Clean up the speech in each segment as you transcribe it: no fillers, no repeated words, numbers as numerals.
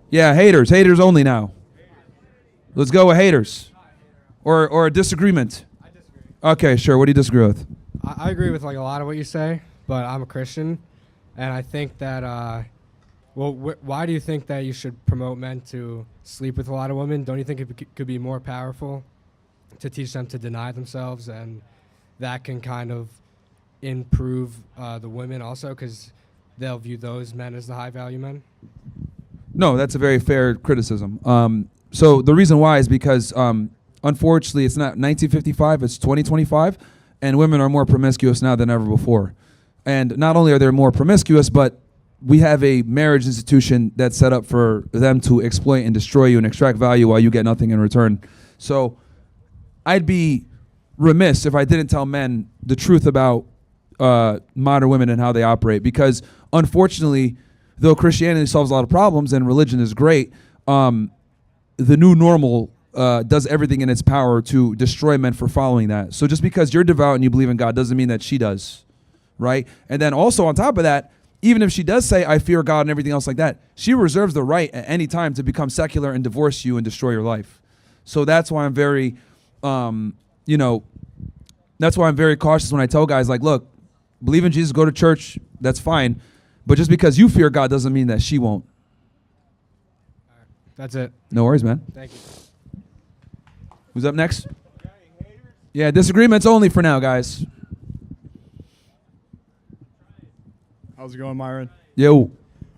Yeah, haters. Haters only now. Let's go with haters. Or a disagreement. Okay, sure. What do you disagree with? I agree with like a lot of what you say, but I'm a Christian, and I think that why do you think that you should promote men to sleep with a lot of women? Don't you think it could be more powerful to teach them to deny themselves, and that can kind of improve the women also because they'll view those men as the high value men? No, that's a very fair criticism. So the reason why is because unfortunately it's not 1955, it's 2025, and women are more promiscuous now than ever before. And not only are they more promiscuous, but we have a marriage institution that's set up for them to exploit and destroy you and extract value while you get nothing in return. So I'd be remiss if I didn't tell men the truth about modern women and how they operate, because unfortunately, though Christianity solves a lot of problems and religion is great, the new normal does everything in its power to destroy men for following that. So just because you're devout and you believe in God doesn't mean that she does, right? And then also on top of that, even if she does say, I fear God and everything else like that, she reserves the right at any time to become secular and divorce you and destroy your life. So that's why I'm very, that's why I'm very cautious when I tell guys like, look, believe in Jesus, go to church, that's fine. But just because you fear God doesn't mean that she won't. All right, that's it. No worries, man. Thank you. Who's up next? Yeah, disagreements only for now, guys. How's it going, Myron? Yo.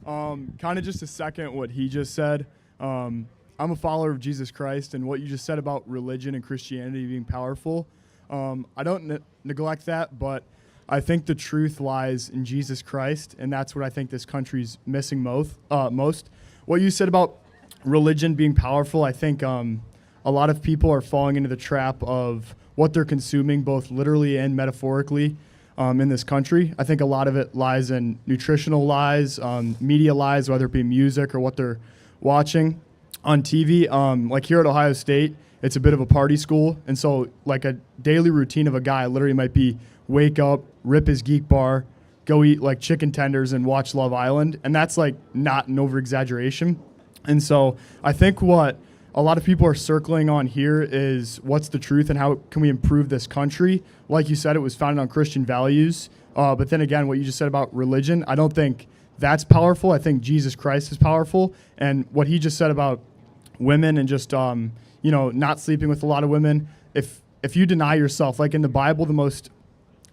Kind of just to second what he just said. I'm a follower of Jesus Christ, and what you just said about religion and Christianity being powerful, I don't neglect that, but I think the truth lies in Jesus Christ, and that's what I think this country's missing most. What you said about religion being powerful, I think a lot of people are falling into the trap of what they're consuming, both literally and metaphorically, in this country. I think a lot of it lies in nutritional lies, media lies, whether it be music or what they're watching on TV. Like here at Ohio State, it's a bit of a party school, and so like a daily routine of a guy literally might be wake up, rip his Geek Bar, go eat like chicken tenders and watch Love Island. And that's like not an over exaggeration. And so I think what a lot of people are circling on here is what's the truth and how can we improve this country? Like you said, it was founded on Christian values. But then again, what you just said about religion, I don't think that's powerful. I think Jesus Christ is powerful. And what he just said about women and just, not sleeping with a lot of women, if you deny yourself, like in the Bible, the most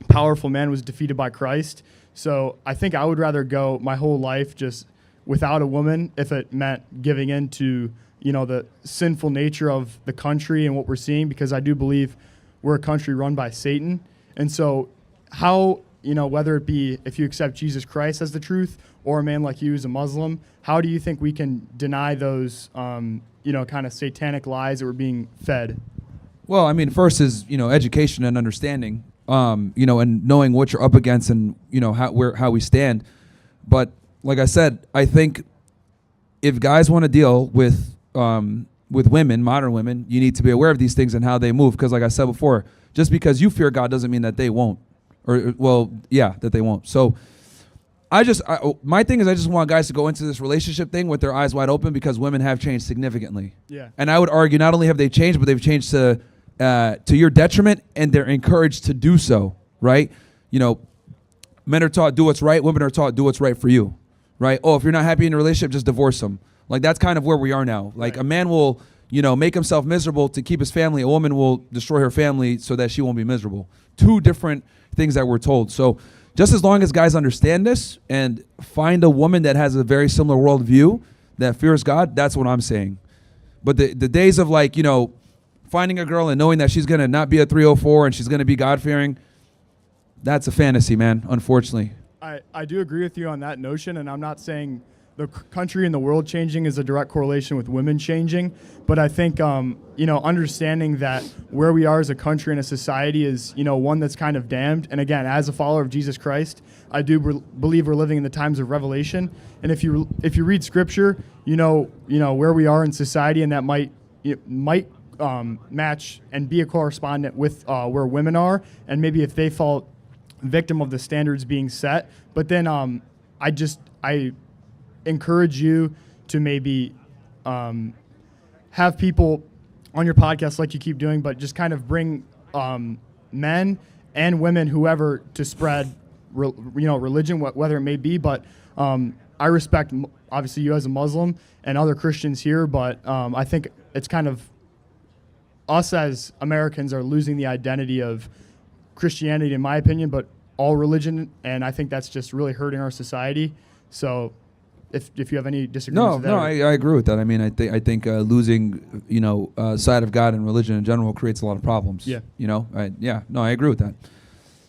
powerful man was defeated by Christ. So I think I would rather go my whole life just without a woman if it meant giving in to, the sinful nature of the country and what we're seeing, because I do believe we're a country run by Satan. And so how, whether it be if you accept Jesus Christ as the truth or a man like you who's a Muslim, how do you think we can deny those, kind of satanic lies that we're being fed? Well, I mean, first is, education and understanding. And knowing what you're up against and, how we stand. But like I said, I think if guys want to deal with women, modern women, you need to be aware of these things and how they move. Because like I said before, just because you fear God doesn't mean that they won't. That they won't. So my thing is I just want guys to go into this relationship thing with their eyes wide open, because women have changed significantly. Yeah. And I would argue not only have they changed, but they've changed to your detriment, and they're encouraged to do so, right? Men are taught do what's right, women are taught do what's right for you, right? Oh, if you're not happy in a relationship, just divorce them. Like that's kind of where we are now. Like right. A man will, make himself miserable to keep his family. A woman will destroy her family so that she won't be miserable. Two different things that we're told. So just as long as guys understand this and find a woman that has a very similar worldview that fears God, that's what I'm saying. But the days of like, finding a girl and knowing that she's going to not be a 304 and she's going to be God-fearing, that's a fantasy, man, unfortunately. I do agree with you on that notion, and I'm not saying the country and the world changing is a direct correlation with women changing, but I think, understanding that where we are as a country and a society is, one that's kind of damned. And again, as a follower of Jesus Christ, I do believe we're living in the times of Revelation. And if you read Scripture, where we are in society, and that might match and be a correspondent with where women are, and maybe if they fall victim of the standards being set. But then I encourage you to maybe have people on your podcast like you keep doing, but just kind of bring men and women, whoever, to spread religion, whether it may be. But I respect, obviously, you as a Muslim and other Christians here, but I think it's kind of us as Americans are losing the identity of Christianity, in my opinion, but all religion, and I think that's just really hurting our society. So if you have any disagreements with that. No, I agree with that. I mean, I think losing, sight of God and religion in general creates a lot of problems. Yeah. I agree with that.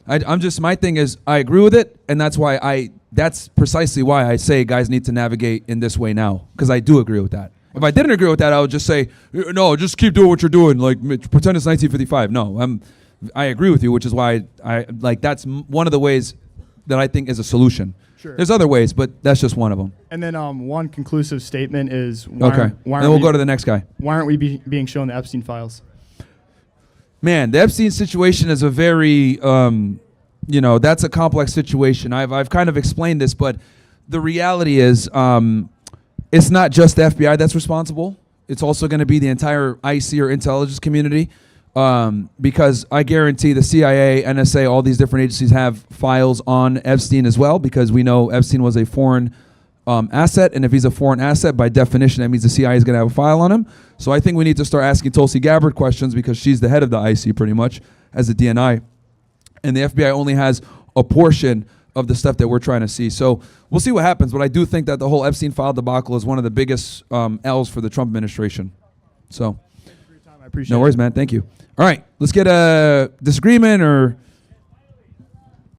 I'm just, my thing is, I agree with it, and that's precisely why I say guys need to navigate in this way now, because I do agree with that. If I didn't agree with that, I would just say, no, just keep doing what you're doing, like pretend it's 1955. No, I agree with you, which is why I like that's one of the ways that I think is a solution. Sure. There's other ways, but that's just one of them. And then one conclusive statement is why Okay. aren't Then we'll go to the next guy. Why aren't we being shown the Epstein files? Man, the Epstein situation is a very, that's a complex situation. I've kind of explained this, but the reality is it's not just the FBI that's responsible. It's also going to be the entire IC or intelligence community. Because I guarantee the CIA, NSA, all these different agencies have files on Epstein as well, because we know Epstein was a foreign asset, and if he's a foreign asset, by definition, that means the CIA is going to have a file on him. So I think we need to start asking Tulsi Gabbard questions, because she's the head of the IC pretty much as a DNI, and the FBI only has a portion of the stuff that we're trying to see. So we'll see what happens, but I do think that the whole Epstein file debacle is one of the biggest L's for the Trump administration. So I appreciate no worries, man. Thank you. All right, let's get a disagreement or